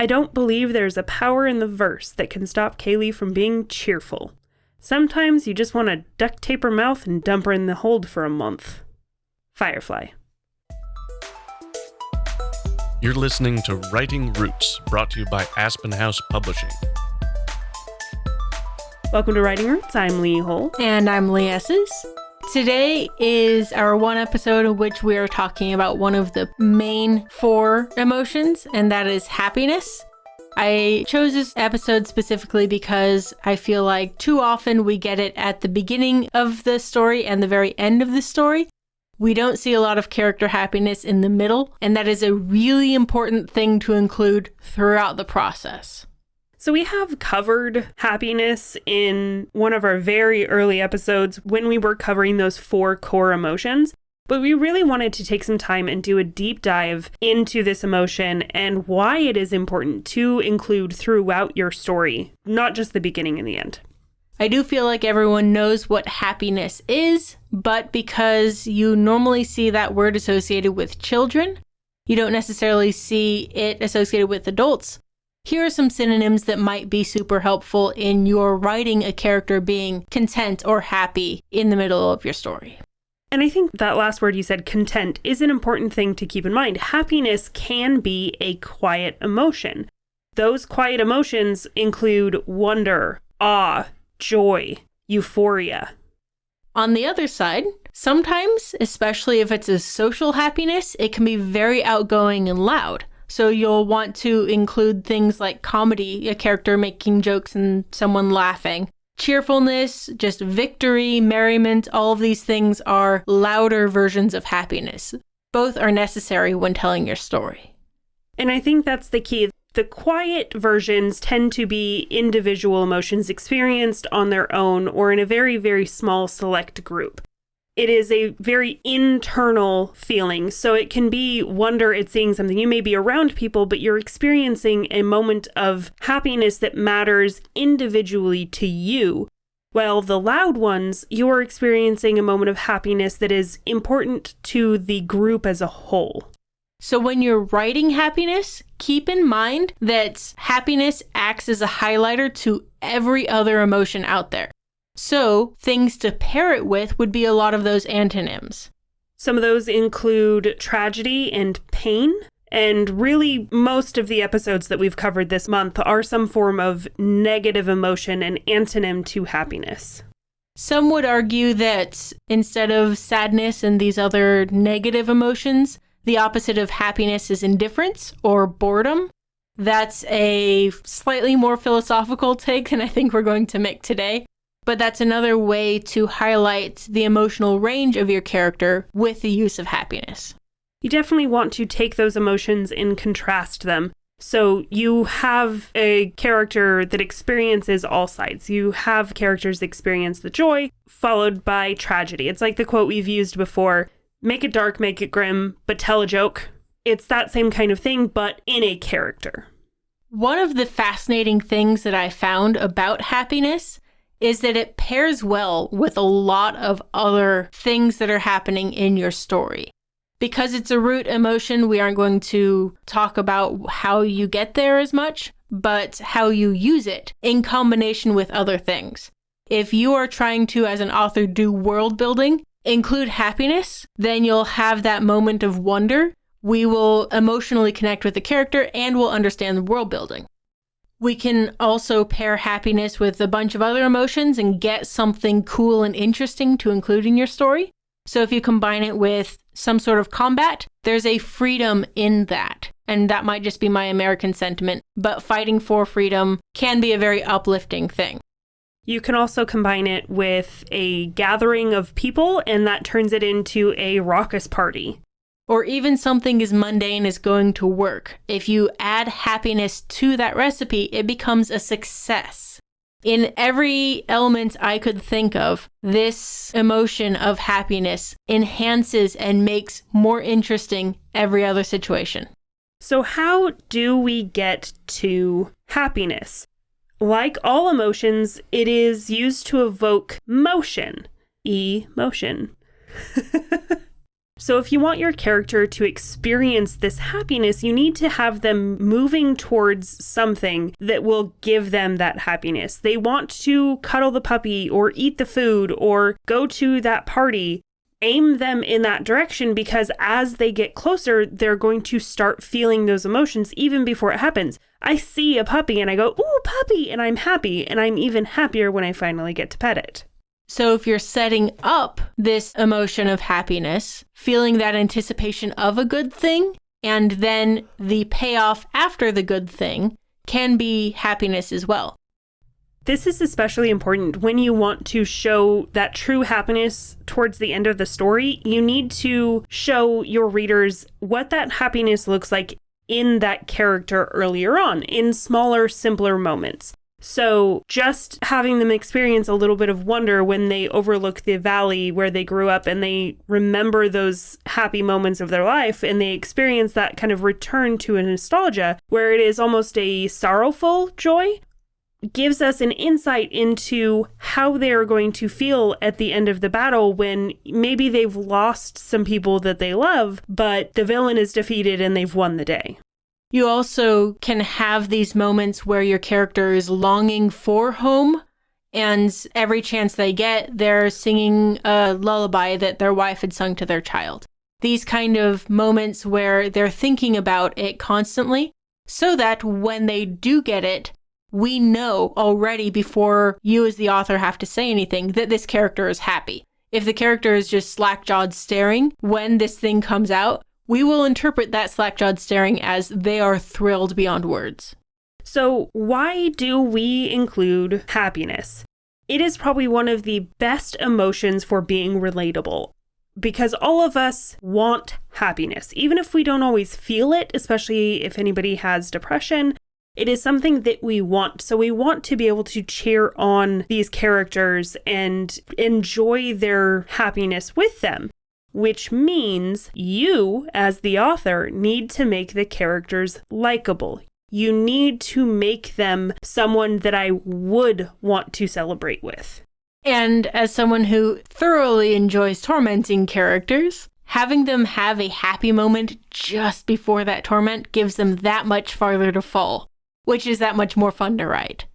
I don't believe there's a power in the verse that can stop Kaylee from being cheerful. Sometimes you just want to duct tape her mouth and dump her in the hold for a month. Firefly. You're listening to Writing Roots, brought to you by Aspen House Publishing. Welcome to Writing Roots. I'm Lee Hull. And I'm Lee Esses. Today is our one episode in which we are talking about one of the main 4 emotions, and that is happiness. I chose this episode specifically because I feel like too often we get it at the beginning of the story and the very end of the story. We don't see a lot of character happiness in the middle, and that is a really important thing to include throughout the process. So we have covered happiness in one of our very early episodes when we were covering those 4 core emotions, but we really wanted to take some time and do a deep dive into this emotion and why it is important to include throughout your story, not just the beginning and the end. I do feel like everyone knows what happiness is, but because you normally see that word associated with children, you don't necessarily see it associated with adults. Here are some synonyms that might be super helpful in your writing a character being content or happy in the middle of your story. And I think that last word you said, content, is an important thing to keep in mind. Happiness can be a quiet emotion. Those quiet emotions include wonder, awe, joy, euphoria. On the other side, sometimes, especially if it's a social happiness, it can be very outgoing and loud. So you'll want to include things like comedy, a character making jokes and someone laughing. Cheerfulness, just victory, merriment, all of these things are louder versions of happiness. Both are necessary when telling your story. And I think that's the key. The quiet versions tend to be individual emotions experienced on their own or in a very, very small select group. It is a very internal feeling, so it can be wonder at seeing something. You may be around people, but you're experiencing a moment of happiness that matters individually to you. While the loud ones, you're experiencing a moment of happiness that is important to the group as a whole. So when you're writing happiness, keep in mind that happiness acts as a highlighter to every other emotion out there. So things to pair it with would be a lot of those antonyms. Some of those include tragedy and pain. And really, most of the episodes that we've covered this month are some form of negative emotion, an antonym to happiness. Some would argue that instead of sadness and these other negative emotions, the opposite of happiness is indifference or boredom. That's a slightly more philosophical take than I think we're going to make today. But that's another way to highlight the emotional range of your character with the use of happiness. You definitely want to take those emotions and contrast them. So you have a character that experiences all sides. You have characters that experience the joy, followed by tragedy. It's like the quote we've used before, make it dark, make it grim, but tell a joke. It's that same kind of thing, but in a character. One of the fascinating things that I found about happiness is that it pairs well with a lot of other things that are happening in your story. Because it's a root emotion, we aren't going to talk about how you get there as much, but how you use it in combination with other things. If you are trying to, as an author, do world building, include happiness, then you'll have that moment of wonder. We will emotionally connect with the character and we'll understand the world building. We can also pair happiness with a bunch of other emotions and get something cool and interesting to include in your story. So if you combine it with some sort of combat, there's a freedom in that. And that might just be my American sentiment, but fighting for freedom can be a very uplifting thing. You can also combine it with a gathering of people, and that turns it into a raucous party. Or even something as mundane as going to work. If you add happiness to that recipe, it becomes a success. In every element I could think of, this emotion of happiness enhances and makes more interesting every other situation. So how do we get to happiness? Like all emotions, it is used to evoke motion. Emotion. So if you want your character to experience this happiness, you need to have them moving towards something that will give them that happiness. They want to cuddle the puppy or eat the food or go to that party. Aim them in that direction, because as they get closer, they're going to start feeling those emotions even before it happens. I see a puppy and I go, ooh, puppy, and I'm happy, and I'm even happier when I finally get to pet it. So if you're setting up this emotion of happiness, feeling that anticipation of a good thing, and then the payoff after the good thing can be happiness as well. This is especially important when you want to show that true happiness towards the end of the story. You need to show your readers what that happiness looks like in that character earlier on, in smaller, simpler moments. So just having them experience a little bit of wonder when they overlook the valley where they grew up and they remember those happy moments of their life, and they experience that kind of return to a nostalgia where it is almost a sorrowful joy, gives us an insight into how they're going to feel at the end of the battle when maybe they've lost some people that they love, but the villain is defeated and they've won the day. You also can have these moments where your character is longing for home, and every chance they get, they're singing a lullaby that their wife had sung to their child. These kind of moments where they're thinking about it constantly, so that when they do get it, we know already before you as the author have to say anything that this character is happy. If the character is just slack-jawed staring when this thing comes out, we will interpret that slack-jawed staring as they are thrilled beyond words. So why do we include happiness? It is probably one of the best emotions for being relatable, because all of us want happiness. Even if we don't always feel it, especially if anybody has depression, it is something that we want. So we want to be able to cheer on these characters and enjoy their happiness with them. Which means you, as the author, need to make the characters likable. You need to make them someone that I would want to celebrate with. And as someone who thoroughly enjoys tormenting characters, having them have a happy moment just before that torment gives them that much farther to fall, which is that much more fun to write.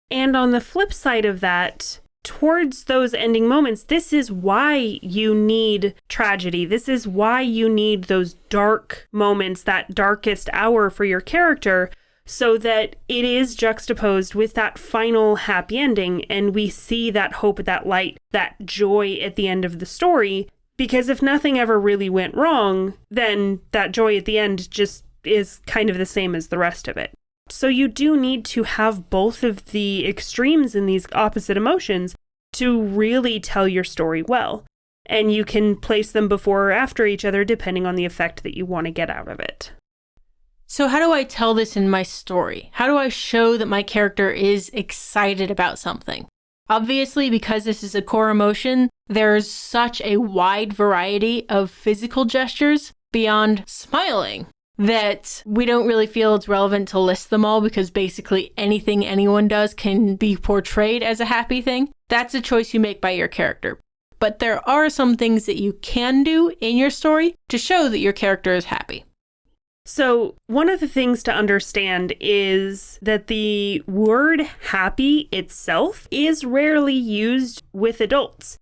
And on the flip side of that, towards those ending moments, this is why you need tragedy. This is why you need those dark moments, that darkest hour for your character, so that it is juxtaposed with that final happy ending, and we see that hope, that light, that joy at the end of the story. Because if nothing ever really went wrong, then that joy at the end just is kind of the same as the rest of it. So you do need to have both of the extremes in these opposite emotions to really tell your story well. And you can place them before or after each other depending on the effect that you want to get out of it. So how do I tell this in my story? How do I show that my character is excited about something? Obviously, because this is a core emotion, there's such a wide variety of physical gestures beyond smiling that we don't really feel it's relevant to list them all, because basically anything anyone does can be portrayed as a happy thing. That's a choice you make by your character. But there are some things that you can do in your story to show that your character is happy. So one of the things to understand is that the word happy itself is rarely used with adults.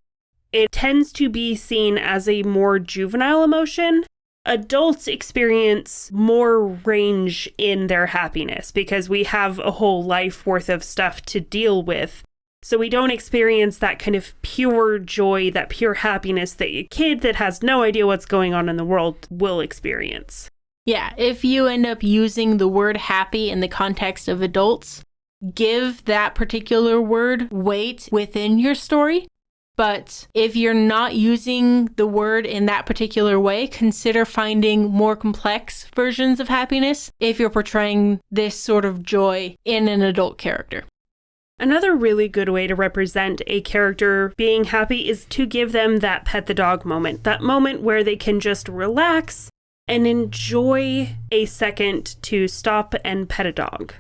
It tends to be seen as a more juvenile emotion. Adults experience more range in their happiness because we have a whole life worth of stuff to deal with. So we don't experience that kind of pure joy, that pure happiness that a kid that has no idea what's going on in the world will experience. Yeah, if you end up using the word happy in the context of adults, give that particular word weight within your story. But if you're not using the word in that particular way, consider finding more complex versions of happiness if you're portraying this sort of joy in an adult character. Another really good way to represent a character being happy is to give them that pet the dog moment, that moment where they can just relax and enjoy a second to stop and pet a dog.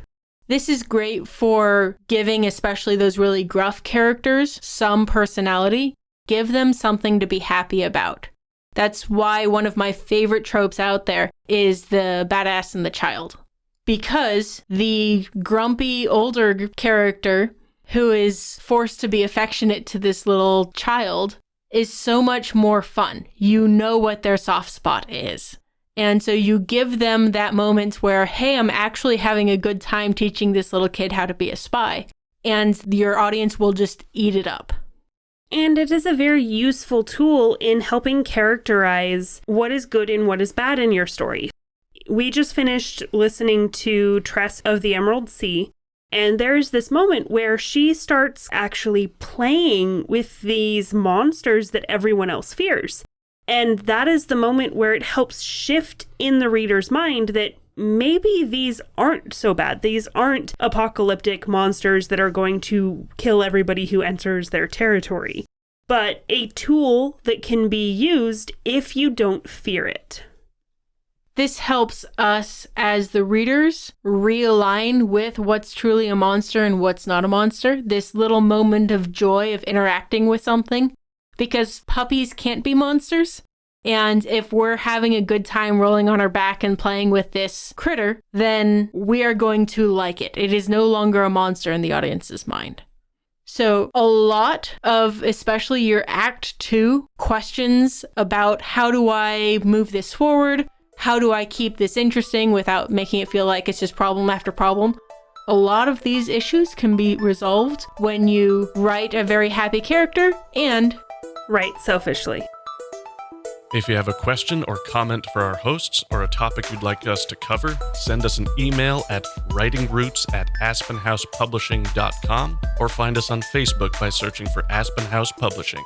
This is great for giving especially those really gruff characters some personality. Give them something to be happy about. That's why one of my favorite tropes out there is the badass and the child. Because the grumpy older character who is forced to be affectionate to this little child is so much more fun. You know what their soft spot is. And so you give them that moment where, hey, I'm actually having a good time teaching this little kid how to be a spy. And your audience will just eat it up. And it is a very useful tool in helping characterize what is good and what is bad in your story. We just finished listening to Tress of the Emerald Sea, and there's this moment where she starts actually playing with these monsters that everyone else fears. And that is the moment where it helps shift in the reader's mind that maybe these aren't so bad. These aren't apocalyptic monsters that are going to kill everybody who enters their territory, but a tool that can be used if you don't fear it. This helps us as the readers realign with what's truly a monster and what's not a monster. This little moment of joy of interacting with something, because puppies can't be monsters. And if we're having a good time rolling on our back and playing with this critter, then we are going to like it. It is no longer a monster in the audience's mind. So a lot of, especially your Act 2 questions about how do I move this forward? How do I keep this interesting without making it feel like it's just problem after problem? A lot of these issues can be resolved when you write a very happy character and write selfishly. If you have a question or comment for our hosts or a topic you'd like us to cover, send us an email at writingroots@aspenhousepublishing.com or find us on Facebook by searching for Aspen House Publishing.